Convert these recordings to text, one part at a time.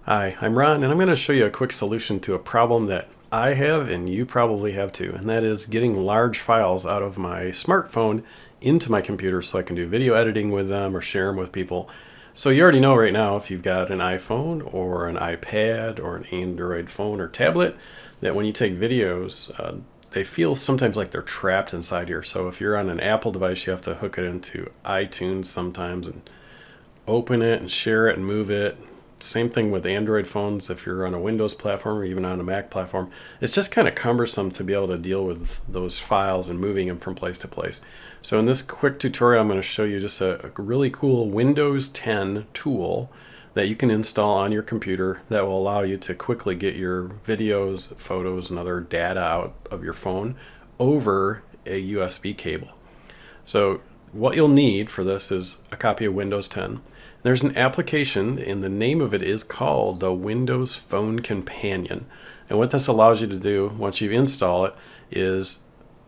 Hi, I'm Ron, and I'm going to show you a quick solution to a problem that I have and you probably have too, and that is getting large files out of my smartphone into my computer so I can do video editing with them or share them with people. So you already know right now, if you've got an iPhone or an iPad or an Android phone or tablet, that when you take videos, they feel sometimes like they're trapped inside here. So if you're on an Apple device, you have to hook it into iTunes sometimes and open it and share it and move it. Same thing with Android phones. If you're on a Windows platform or even on a Mac platform, it's just kind of cumbersome to be able to deal with those files and moving them from place to place. So in this quick tutorial, I'm going to show you just a really cool Windows 10 tool that you can install on your computer that will allow you to quickly get your videos, photos, and other data out of your phone over a USB cable. So what you'll need for this is a copy of Windows 10. There's an application, and the name of it is called the Windows Phone Companion. And what this allows you to do once you install it is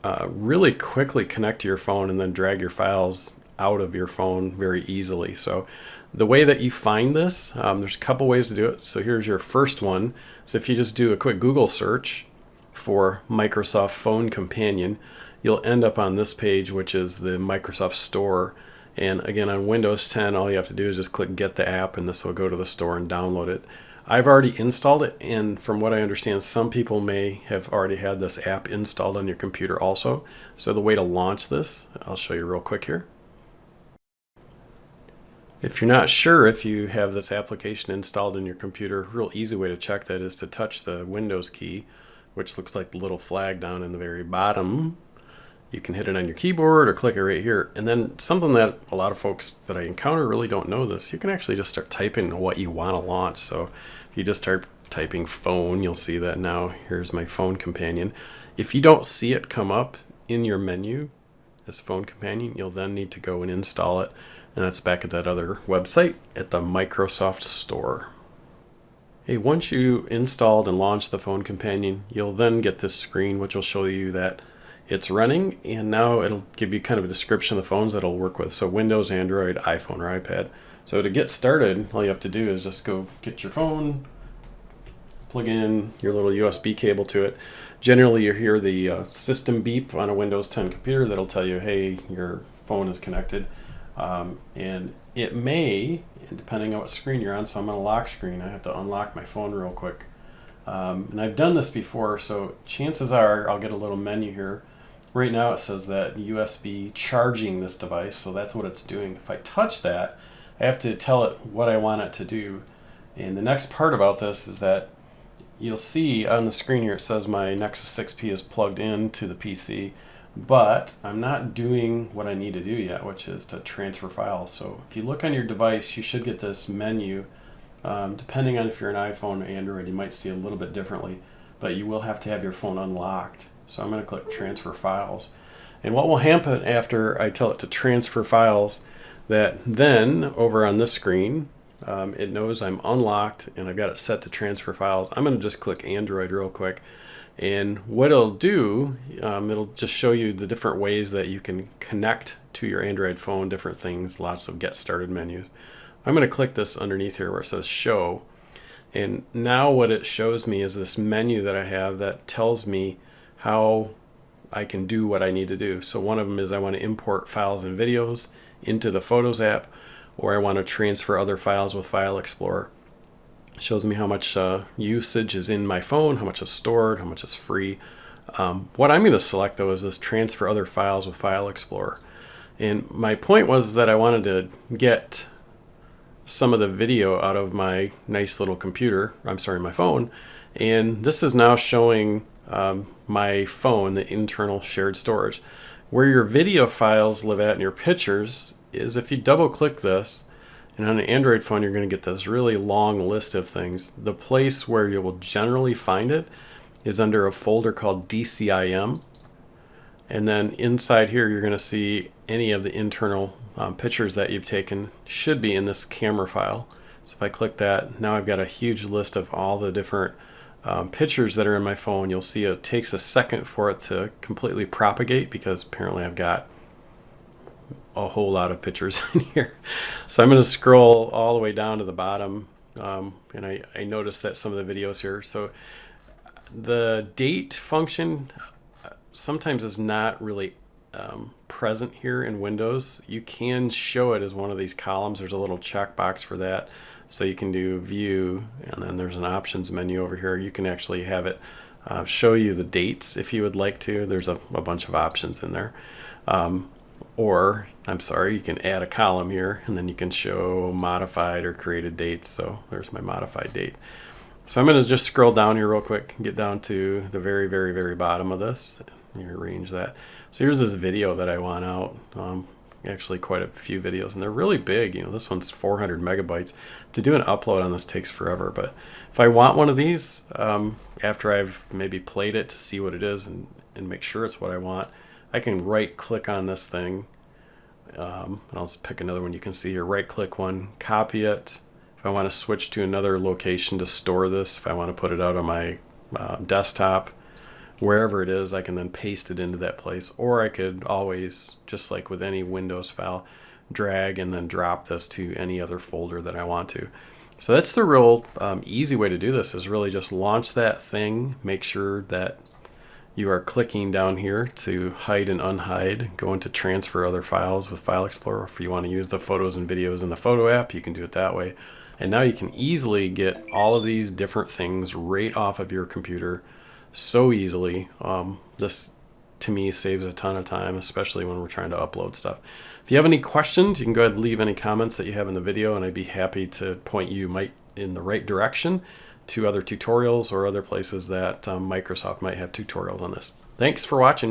really quickly connect to your phone and then drag your files out of your phone very easily. So the way that you find this, there's a couple ways to do it. So here's your first one. So if you just do a quick Google search for Microsoft Phone Companion, you'll end up on this page, which is the Microsoft Store. And again, on Windows 10, all you have to do is just click Get the App, and this will go to the store and download it. I've already installed it, and from what I understand, some people may have already had this app installed on your computer also. So the way to launch this, I'll show you real quick here. If you're not sure if you have this application installed in your computer, a real easy way to check that is to touch the Windows key, which looks like the little flag down in the very bottom. You can hit it on your keyboard or click it right here. And then something that a lot of folks that I encounter really don't know this, you can actually just start typing what you want to launch. So if you just start typing phone, you'll see that now here's my phone companion. If you don't see it come up in your menu, this phone companion, you'll then need to go and install it. And that's back at that other website at the Microsoft Store. Hey, once you installed and launched the phone companion, you'll then get this screen which will show you that it's running, and now it'll give you kind of a description of the phones that it'll work with. So Windows, Android, iPhone, or iPad. So to get started, all you have to do is just go get your phone, plug in your little USB cable to it. Generally, you hear the system beep on a Windows 10 computer that'll tell you, hey, your phone is connected. And it may, depending on what screen you're on, so I'm on a lock screen, I have to unlock my phone real quick. And I've done this before, so chances are I'll get a little menu here. Right now it says that USB charging this device, so that's what it's doing. If I touch that, I have to tell it what I want it to do. And the next part about this is that you'll see on the screen here it says my Nexus 6P is plugged into the PC, but I'm not doing what I need to do yet, which is to transfer files. So if you look on your device, you should get this menu. Depending on if you're an iPhone or Android, you might see a little bit differently, but you will have to have your phone unlocked. So I'm going to click Transfer Files. And what will happen after I tell it to transfer files, that then over on this screen, it knows I'm unlocked and I've got it set to transfer files. I'm going to just click Android real quick. And what it'll do, it'll just show you the different ways that you can connect to your Android phone, different things, lots of get started menus. I'm going to click this underneath here where it says show. And now what it shows me is this menu that I have that tells me how I can do what I need to do. So one of them is I want to import files and videos into the Photos app, or I want to transfer other files with File Explorer. It shows me how much usage is in my phone, how much is stored, how much is free. What I'm going to select though is this transfer other files with File Explorer. And my point was that I wanted to get some of the video out of my nice little computer, my phone, and this is now showing my phone, the internal shared storage. Where your video files live at in your pictures is if you double click this, and on an Android phone you're going to get this really long list of things. The place where you will generally find it is under a folder called DCIM, and then inside here you're going to see any of the internal pictures that you've taken should be in this camera file. So if I click that, now I've got a huge list of all the different pictures that are in my phone. You'll see it takes a second for it to completely propagate because apparently I've got a whole lot of pictures in here. So I'm going to scroll all the way down to the bottom and I noticed that some of the videos here. So the date function sometimes is not really present here in Windows. You can show it as one of these columns. There's a little checkbox for that. So you can do view, and then there's an options menu over here. You can actually have it show you the dates if you would like to. There's a bunch of options in there. Or, I'm sorry, you can add a column here, and then you can show modified or created dates. So there's my modified date. So I'm going to just scroll down here real quick and get down to the very, very, very bottom of this. You arrange that. So here's this video that I want out. Actually quite a few videos, and they're really big. You know, this one's 400 megabytes. To do an upload on this takes forever, but if I want one of these, after I've maybe played it to see what it is and make sure it's what I want, I can right click on this thing. And I'll just pick another one. You can see here, right click one, copy it. If I want to switch to another location to store this, if I want to put it out on my desktop, wherever it is, I can then paste it into that place. Or I could always, just like with any Windows file, drag and then drop this to any other folder that I want to. So that's the real easy way to do this, is really just launch that thing, make sure that you are clicking down here to hide and unhide, go into transfer other files with File Explorer. If you want to use the photos and videos in the photo app, you can do it that way. And now you can easily get all of these different things right off of your computer so easily. This to me saves a ton of time, especially when we're trying to upload stuff. If you have any questions, you can go ahead and leave any comments that you have in the video, and I'd be happy to point you in the right direction to other tutorials or other places that Microsoft might have tutorials on this. Thanks for watching.